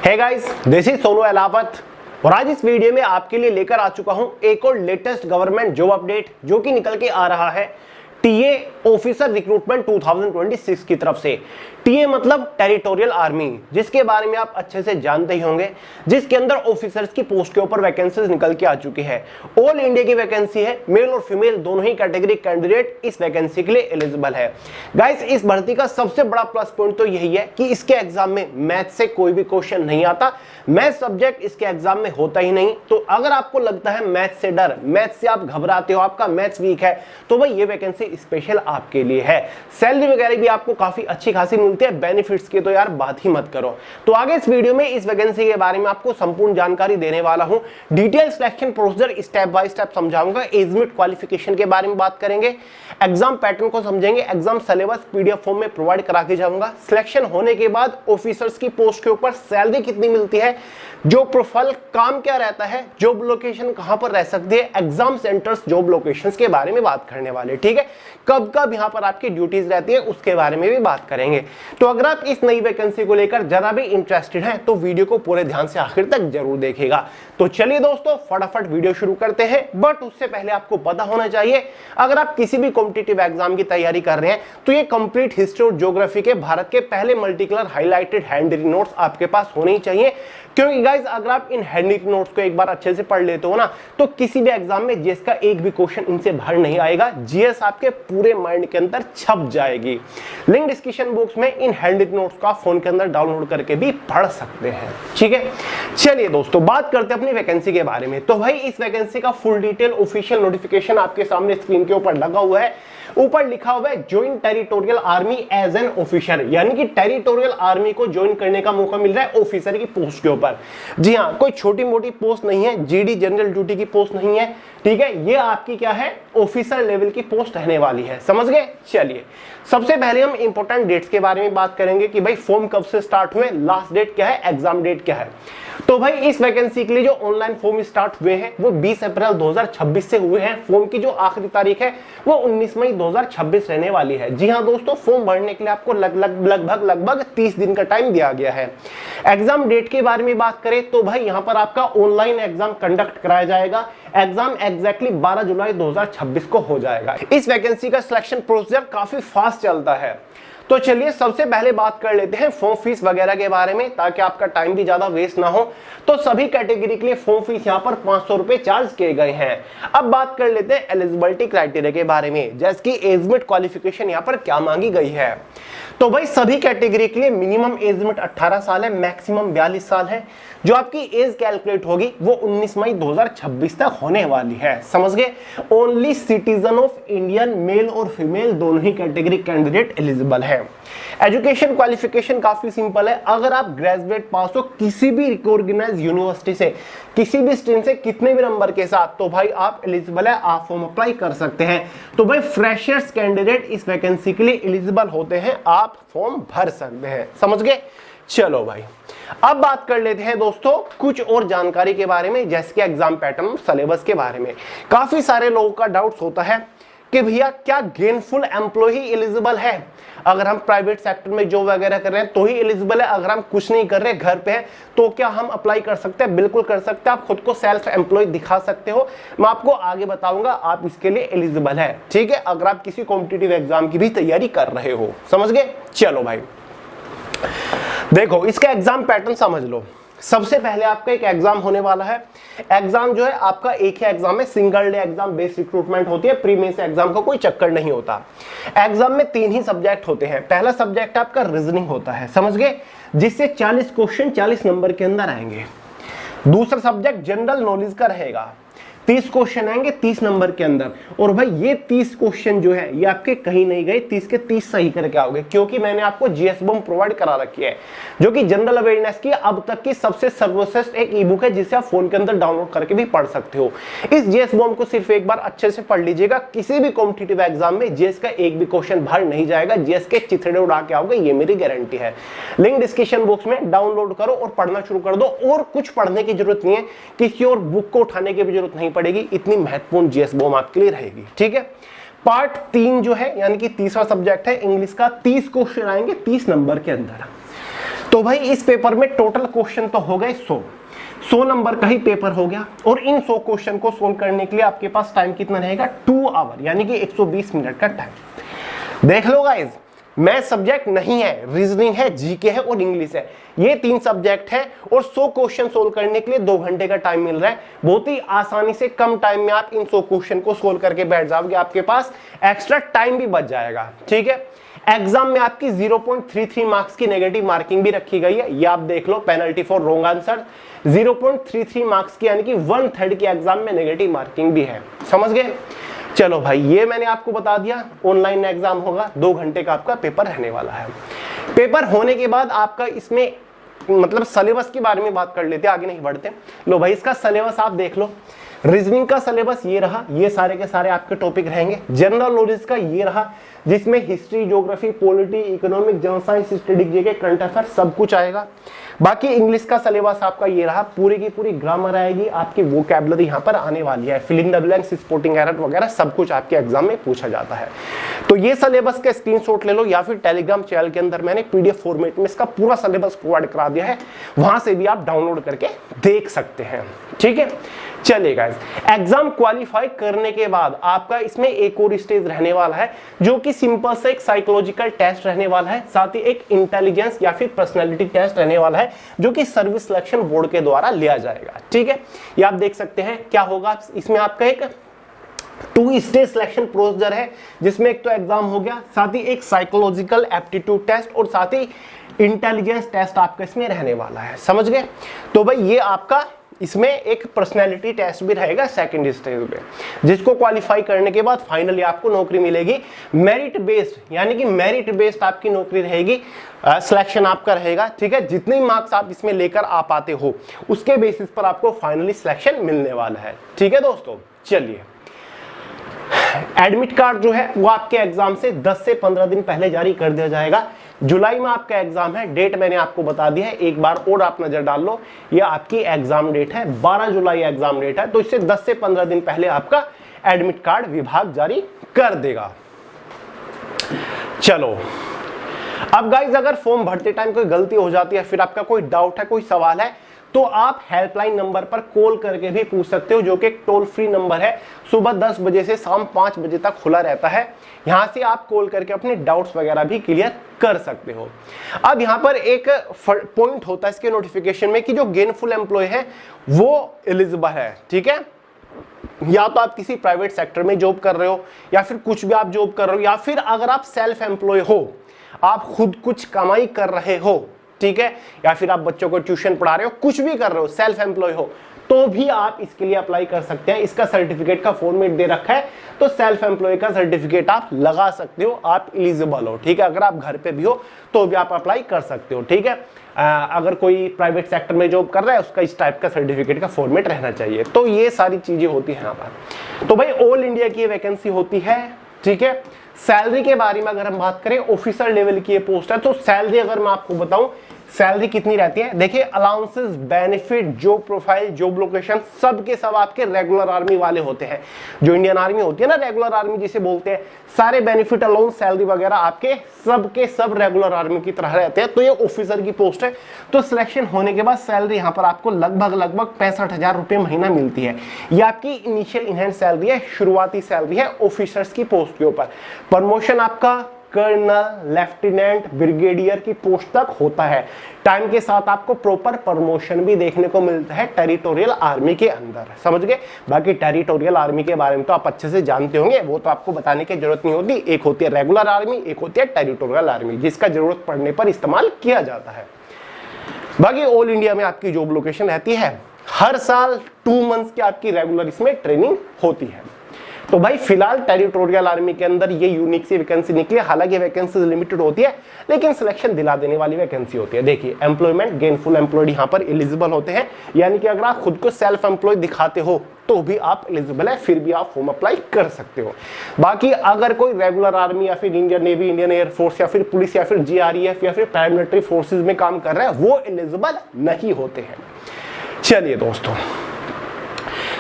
Hey guys, this is Sonu Alawat और आज इस वीडियो में आपके लिए लेकर आ चुका हूं एक और लेटेस्ट गवर्नमेंट जॉब अपडेट जो कि निकल के आ रहा है टीए ऑफिसर रिक्रूटमेंट 2026 की तरफ से। टीए मतलब टेरिटोरियल आर्मी, जिसके बारे में आप अच्छे से जानते ही होंगे, जिसके अंदर ऑफिसर्स की पोस्ट के ऊपर वैकेंसीज निकल के आ चुकी है। ऑल इंडिया की वैकेंसी है, मेल और फीमेल दोनों ही कैटेगरी कैंडिडेट इस वैकेंसी के लिए एलिजिबल है। गाइस, इस भर्ती का सबसे बड़ा प्लस पॉइंट तो यही है कि इसके एग्जाम में मैथ से कोई भी क्वेश्चन नहीं आता, मैथ सब्जेक्ट इसके एग्जाम में होता ही नहीं। तो अगर आपको लगता है मैथ से डर, मैथ से आप घबराते हो, आपका मैथ्स वीक है, तो भाई ये वैकेंसी स्पेशल आपके लिए है। सैलरी वगैरह भी आपको काफी अच्छी खासी मिलती है, बेनिफिट्स की तो यार बात ही मत करो। तो आगे इस वीडियो में इस वैकेंसी के बारे में आपको संपूर्ण जानकारी देने वाला हूं। Detail selection procedure step by step समझाऊंगा, एज लिमिट क्वालिफिकेशन के बारे में बात करेंगे, एग्जाम पैटर्न को समझेंगे, एग्जाम सिलेबस पीडीएफ फॉर्म में प्रोवाइड करा के जाऊंगा। सिलेक्शन होने के बाद ऑफिसर्स की पोस्ट के ऊपर सैलरी कितनी मिलती है, जो प्रोफाइल काम क्या रहता है, जॉब लोकेशन कहां पर रह सकती है, एग्जाम सेंटर्स जॉब लोकेशंस के बारे में बात करने वाले, ठीक है। कब कब यहां पर आपकी ड्यूटीज रहती है उसके बारे में भी बात करेंगे। तो अगर आप इस नई वैकेंसी को लेकर जरा भी इंटरेस्टेड हैं तो वीडियो को पूरे ध्यान से आखिर तक जरूर देखिएगा। तो चलिए दोस्तों, फटाफट वीडियो शुरू करते हैं। बट उससे पहले आपको पता होना चाहिए, अगर आप किसी भी कॉम्पिटिटिव एग्जाम की तैयारी कर रहे हैं तो ये कंप्लीट हिस्ट्री और ज्योग्राफी के भारत के पहले multi colour highlighted handwritten notes आपके पास होने ही चाहिए। क्योंकि गाइस, अगर आप इन हैंड रिटन नोट्स को एक बार अच्छे से पढ़ लेते हो ना, तो किसी भी एग्जाम में जीएस का एक भी क्वेश्चन इनसे बाहर नहीं आएगा, जीएस आपके पूरे माइंड के अंदर छप जाएगी। लिंक डिस्क्रिप्शन बॉक्स में इन हैंड रिटन नोट्स को आप फोन के अंदर डाउनलोड करके भी पढ़ सकते हैं, ठीक है। चलिए दोस्तों, बात करते हैं अपनी वैकेंसी के बारे में। तो भाई, इस वैकेंसी का फुल डिटेल ऑफिशियल नोटिफिकेशन आपके सामने स्क्रीन के ऊपर लगा हुआ है। ऊपर लिखा हुआ है join territorial army as an officer, यानी कि टेरिटोरियल आर्मी को ज्वाइन करने का मौका मिल रहा है ऑफिसर की पोस्ट के ऊपर। जी हाँ, कोई छोटी मोटी पोस्ट नहीं है, जीडी जनरल ड्यूटी की पोस्ट नहीं है, ठीक है। ये आपकी क्या है, ऑफिसर लेवल की पोस्ट रहने वाली है, समझ गए। चलिए, सबसे पहले हम इंपॉर्टेंट डेट्स के बारे में बात करेंगे कि भाई फॉर्म कब से स्टार्ट हुए, लास्ट डेट क्या है, एग्जाम डेट क्या है। तो भाई, इस वैकेंसी के लिए जो ऑनलाइन फॉर्म स्टार्ट हुए हैं वो 20 अप्रैल 2026 से हुए हैं। फॉर्म की जो आखिरी तारीख है वो 19 मई 2026 रहने वाली है। जी हाँ दोस्तों, फॉर्म भरने के लिए आपको लगभग 30 दिन का टाइम दिया गया है। एग्जाम डेट के बारे में बात करें तो भाई यहाँ पर आपका ऑनलाइन एग्जाम कंडक्ट कराया जाएगा। एग्जाम एग्जैक्टली 12 जुलाई 2026 को हो जाएगा। इस वैकेंसी का सिलेक्शन प्रोसीजर काफी फास्ट चलता है। तो चलिए, सबसे पहले बात कर लेते हैं फॉर्म फीस वगैरह के बारे में, ताकि आपका टाइम भी ज्यादा वेस्ट ना हो। तो सभी कैटेगरी के लिए फॉर्म फीस यहाँ पर 500 रुपए चार्ज किए गए हैं। अब बात कर लेते हैं एलिजिबिलिटी क्राइटेरिया के बारे में, जैसे कि एज लिमिट क्वालिफिकेशन यहाँ पर क्या मांगी गई है। तो भाई, सभी कैटेगरी के लिए मिनिमम एज लिमिट 18 साल है, मैक्सिमम 42 साल है। जो आपकी एज कैलकुलेट होगी वो 19 मई 2026 तक होने वाली है, समझ गए। Only citizen of Indian male और फीमेल दोनों ही कैटेगरी कैंडिडेट एलिजिबल है। एजुकेशन क्वालिफिकेशन काफी सिंपल है, अगर आप ग्रेजुएट पास हो किसी भी रिकॉग्नाइज्ड यूनिवर्सिटी से, किसी भी स्ट्रीम से, कितने भी नंबर के साथ, तो भाई आप एलिजिबल है, आप फॉर्म अप्लाई कर सकते हैं। तो भाई, फ्रेशर्स कैंडिडेट इस वैकेंसी के लिए एलिजिबल होते हैं, आप फॉर्म भर सकते हैं, समझ गए। चलो भाई, अब बात कर लेते हैं दोस्तों कुछ और जानकारी के बारे में, जैसे कि एग्जाम पैटर्न, सिलेबस के बारे में। काफी सारे लोगों का डाउट्स होता है कि भैया क्या गेनफुल एम्प्लॉय एलिजिबल है, अगर हम प्राइवेट सेक्टर में जॉब वगैरह कर रहे हैं तो ही एलिजिबल है, अगर हम कुछ नहीं कर रहे, घर पे हैं, तो क्या हम अप्लाई कर सकते हैं? बिल्कुल कर सकते हैं, आप खुद को सेल्फ एम्प्लॉय दिखा सकते हो। मैं आपको आगे बताऊंगा, आप इसके लिए एलिजिबल है, ठीक है, अगर आप किसी कॉम्पिटिटिव एग्जाम की भी तैयारी कर रहे हो, समझ गए। चलो भाई, देखो इसका एग्जाम पैटर्न समझ लो। सबसे पहले आपका एक एग्जाम होने वाला है। एग्जाम जो है आपका एक ही एग्जाम है, single day exam based recruitment होती है, प्री मेंस एग्जाम का कोई चक्कर नहीं होता। एग्जाम में 3 ही सब्जेक्ट होते हैं। पहला सब्जेक्ट आपका रीजनिंग होता है, समझ गए, जिससे 40 क्वेश्चन 40 नंबर के अंदर आएंगे। दूसरा सब्जेक्ट जनरल नॉलेज का रहेगा, 30 क्वेश्चन आएंगे 30 नंबर के अंदर। और भाई, ये 30 क्वेश्चन जो है ये आपके कहीं नहीं गए, 30 के 30 सही करके आओगे, क्योंकि मैंने आपको जीएस बॉम्ब प्रोवाइड करा रखी है, जो कि जनरल अवेयरनेस की अब तक की सबसे सर्वश्रेष्ठ एक ई बुक है, जिसे आप फोन के अंदर डाउनलोड करके भी पढ़ सकते हो। इस जीएस बॉम्ब को सिर्फ एक बार अच्छे से पढ़ लीजिएगा, किसी भी कॉम्पिटिटिव एग्जाम में जीएस का एक भी क्वेश्चन बाहर नहीं जाएगा, जीएस के चिथड़े उड़ा के आओगे, ये मेरी गारंटी है। लिंक डिस्क्रिप्शन बॉक्स में डाउनलोड करो और पढ़ना शुरू कर दो। और कुछ पढ़ने की जरूरत नहीं है, किसी और बुक को उठाने की भी जरूरत नहीं पड़ेगी, इतनी महत्वपूर्ण जीएस बॉम्ब आपके लिए रहेगी, ठीक है। पार्ट 3 जो है, यानी कि तीसरा सब्जेक्ट है इंग्लिश का, 30 क्वेश्चन आएंगे 30 नंबर के अंदर। तो भाई इस पेपर में टोटल क्वेश्चन तो हो गए 100 नंबर का ही पेपर हो गया, और इन 100 क्वेश्चन को सोल्व करने के लिए आपके पास टाइम कितना रहेगा, 2 आवर, यानी कि 120 मिनट का टाइम। देख लो गाइज, मैथ सब्जेक्ट नहीं है, रीजनिंग है, जीके है और इंग्लिश है, ये 3 सब्जेक्ट है, और 100 क्वेश्चन सोल्व करने के लिए 2 घंटे का टाइम मिल रहा है। बहुत ही आसानी से कम टाइम में आप इन 100 क्वेश्चन को सोल्व करके बैठ जाओगे, आपके पास एक्स्ट्रा टाइम भी बच जाएगा। ठीक है, एग्जाम में आपकी 0.33 मार्क्स की नेगेटिव मार्किंग भी रखी गई है, ये आप देख लो, penalty for wrong answer 0.33 marks की, यानी कि 1/3 की एग्जाम में नेगेटिव मार्किंग भी है। समझ गए? चलो भाई, ये मैंने आपको बता दिया, ऑनलाइन एग्जाम होगा, 2 घंटे का आपका पेपर रहने वाला है। पेपर होने के बाद आपका इसमें मतलब सिलेबस के बारे में बात कर लेते हैं, आगे नहीं बढ़ते। लो भाई, इसका सिलेबस आप देख लो। रीजनिंग का सिलेबस ये रहा, ये सारे के सारे आपके टॉपिक रहेंगे। जनरल नॉलेज का ये रहा, जिसमें history, geography, polity, economic, general science, statistics, GK, current affair सब कुछ आएगा। बाकी इंग्लिश का सिलेबस आपका ये रहा, पूरी की पूरी ग्रामर आएगी, आपकी वोकैबुलरी यहाँ पर आने वाली है, fill in the blanks, spotting error वगैरह सब कुछ आपके एग्जाम में पूछा जाता है। तो ये सिलेबस का स्क्रीनशॉट ले लो, या फिर टेलीग्राम चैनल के अंदर मैंने पीडीएफ फॉर्मेट में इसका पूरा सिलेबस प्रोवाइड करा दिया है, वहां से भी आप डाउनलोड करके देख सकते हैं। ठीक है, चलिए गाइस, एग्जाम क्वालिफाई करने के बाद आपका इसमें एक और स्टेज रहने वाला है, जो कि सिंपल से एक साइकोलॉजिकल टेस्ट रहने वाला है, साथ ही एक इंटेलिजेंस या फिर पर्सनालिटी टेस्ट रहने वाला है, जो कि सर्विस सिलेक्शन बोर्ड के द्वारा लिया जाएगा। ठीक है, ये आप देख सकते हैं क्या होगा इसमें। आपका एक 2 स्टेज सिलेक्शन प्रोसीजर है, जिसमें एक तो एग्जाम हो गया, साथ ही एक साइकोलॉजिकल एप्टीट्यूड टेस्ट और साथ ही इंटेलिजेंस टेस्ट आपका इसमें रहने वाला है। समझ गए? तो भाई ये आपका इसमें एक पर्सनैलिटी टेस्ट भी रहेगा सेकंड स्टेज में, जिसको क्वालिफाई करने के बाद फाइनली आपको नौकरी मिलेगी मेरिट बेस्ड, यानी कि मेरिट बेस्ड आपकी नौकरी रहेगी, सिलेक्शन आपका रहेगा। ठीक है, जितने मार्क्स आप इसमें लेकर आ पाते हो उसके बेसिस पर आपको फाइनली सिलेक्शन मिलने वाला है। ठीक है दोस्तों, चलिए, एडमिट कार्ड जो है वो आपके एग्जाम से 10 से 15 दिन पहले जारी कर दिया जाएगा। जुलाई में आपका एग्जाम है, डेट मैंने आपको बता दी है, एक बार और आप नजर डाल लो, ये आपकी एग्जाम डेट है, 12 जुलाई एग्जाम डेट है, तो इससे 10 से 15 दिन पहले आपका एडमिट कार्ड विभाग जारी कर देगा। चलो, अब गाइज, अगर फॉर्म भरते टाइम कोई गलती हो जाती है, फिर आपका कोई डाउट है, कोई सवाल है, तो आप हेल्पलाइन नंबर पर कॉल करके भी पूछ सकते हो, जो कि एक टोल फ्री नंबर है, सुबह 10 बजे से शाम 5 बजे तक खुला रहता है। यहां से आप कॉल करके अपने डाउट्स वगैरह भी क्लियर कर सकते हो। अब यहां पर एक पॉइंट होता है इसके नोटिफिकेशन में कि जो गेनफुल एम्प्लॉय है वो एलिजिबल है। ठीक है, या तो आप किसी प्राइवेट सेक्टर में जॉब कर रहे हो, या फिर कुछ भी आप जॉब कर रहे हो, या फिर अगर आप सेल्फ एम्प्लॉय हो, आप खुद कुछ कमाई कर रहे हो, ठीक है, या फिर आप बच्चों को ट्यूशन पढ़ा रहे हो, कुछ भी कर रहे हो, सेल्फ एम्प्लॉय हो, तो भी आप इसके लिए अप्लाई कर सकते हैं। इसका सर्टिफिकेट का फॉर्मेट दे रखा है, तो सेल्फ एम्प्लॉय का सर्टिफिकेट आप लगा सकते हो, आप एलिजिबल हो। ठीक है, अगर आप घर पे भी हो तो भी आप अप्लाई कर सकते हो। ठीक है, अगर कोई प्राइवेट सेक्टर में जॉब कर रहा है, उसका इस टाइप का सर्टिफिकेट का फॉर्मेट रहना चाहिए। तो ये सारी चीजें होती है यहाँ पर। तो भाई ऑल इंडिया की वैकेंसी होती है। ठीक है, सैलरी के बारे में अगर हम बात करें, ऑफिसर लेवल की ये पोस्ट है, तो सैलरी अगर मैं आपको बताऊं सैलरी कितनी रहती है, देखिए, allowances, benefit, job profile, job location, सब के सब आपके रेगुलर आर्मी वाले होते हैं। जो इंडियन आर्मी होती है ना, रेगुलर आर्मी जिसे बोलते हैं, सारे बेनिफिट, अलाउंस, सैलरी वगैरह आपके सब के सब रेगुलर आर्मी की तरह रहते हैं। तो ये ऑफिसर की पोस्ट है। तो सिलेक्शन होने के बाद सैलरी यहाँ पर आपको लगभग 65,000 रुपये महीना मिलती है। ये आपकी इनिशियल इनहैंड सैलरी है, शुरुआती सैलरी है ऑफिसर्स की पोस्ट के ऊपर। प्रमोशन आपका कर्नल, लेफ्टिनेंट, ब्रिगेडियर की पोस्ट तक होता है। टाइम के साथ आपको प्रॉपर प्रमोशन भी देखने को मिलता है टेरिटोरियल आर्मी के अंदर। समझ गए? बाकी टेरिटोरियल आर्मी के बारे में तो आप अच्छे से जानते होंगे, वो तो आपको बताने की जरूरत नहीं होती। एक होती है रेगुलर आर्मी, एक होती है टेरिटोरियल आर्मी, जिसका जरूरत पड़ने पर इस्तेमाल किया जाता है। बाकी ऑल इंडिया में आपकी जॉब लोकेशन रहती है। हर साल 2 मंथ्स की आपकी रेगुलर इसमें ट्रेनिंग होती है। तो भाई फिलहाल टेरिटोरियल आर्मी के अंदर ये यूनिक सी वैकेंसी निकली। हालांकि वैकेंसी लिमिटेड होती है, लेकिन सिलेक्शन दिला देने वाली वैकेंसी होती है। देखिए, एम्प्लॉयमेंट, गेनफुल एम्प्लॉयड यहाँ पर एलिजिबल होते हैं, यानी कि अगर आप खुद को सेल्फ एम्प्लॉय दिखाते हो तो भी आप एलिजिबल है, फिर भी आप फॉर्म अप्लाई कर सकते हो। बाकी अगर कोई रेगुलर आर्मी या फिर इंडियन नेवी, इंडियन एयरफोर्स या फिर पुलिस या फिर GREF या फिर पैरामिलिट्री फोर्सेज में काम कर रहा है, वो एलिजिबल नहीं होते हैं। चलिए दोस्तों,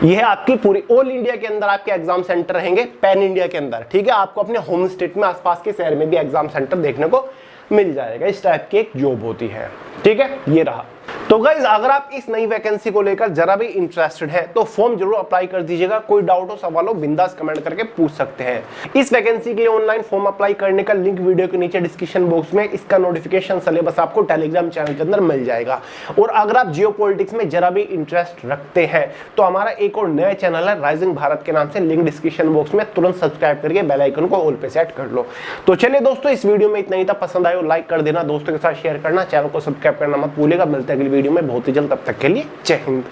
यह है आपकी पूरी ऑल इंडिया के अंदर आपके एग्जाम सेंटर रहेंगे, पैन इंडिया के अंदर। ठीक है, आपको अपने होम स्टेट में, आसपास के शहर में भी एग्जाम सेंटर देखने को मिल जाएगा। इस टाइप की एक जॉब होती है, ठीक है, ये रहा। तो गाइस अगर आप इस नई वैकेंसी को लेकर जरा भी इंटरेस्टेड हैं तो फॉर्म जरूर अप्लाई कर दीजिएगा। कोई डाउट हो, सवाल हो, बिंदास कमेंट करके पूछ सकते हैं। इस वैकेंसी के लिए ऑनलाइन फॉर्म अप्लाई करने का लिंक वीडियो के नीचे डिस्क्रिप्शन बॉक्स में, इसका नोटिफिकेशन सिलेबस आपको टेलीग्राम चैनल के अंदर मिल जाएगा। और अगर आप जियोपॉलिटिक्स में जरा भी इंटरेस्ट रखते हैं तो हमारा एक और नया चैनल है राइजिंग भारत के नाम से, लिंक डिस्क्रिप्शन बॉक्स में, तुरंत सब्सक्राइब करके बेल आइकन को ऑल पे सेट कर लो। तो चलिए दोस्तों, इस वीडियो में इतना ही था। पसंद आए लाइक कर देना, दोस्तों के साथ शेयर करना, चैनल को सब्सक्राइब करना मत भूलिएगा। मिलते हैं अगली वीडियो में बहुत ही जल्द, तब तक के लिए जय हिंद।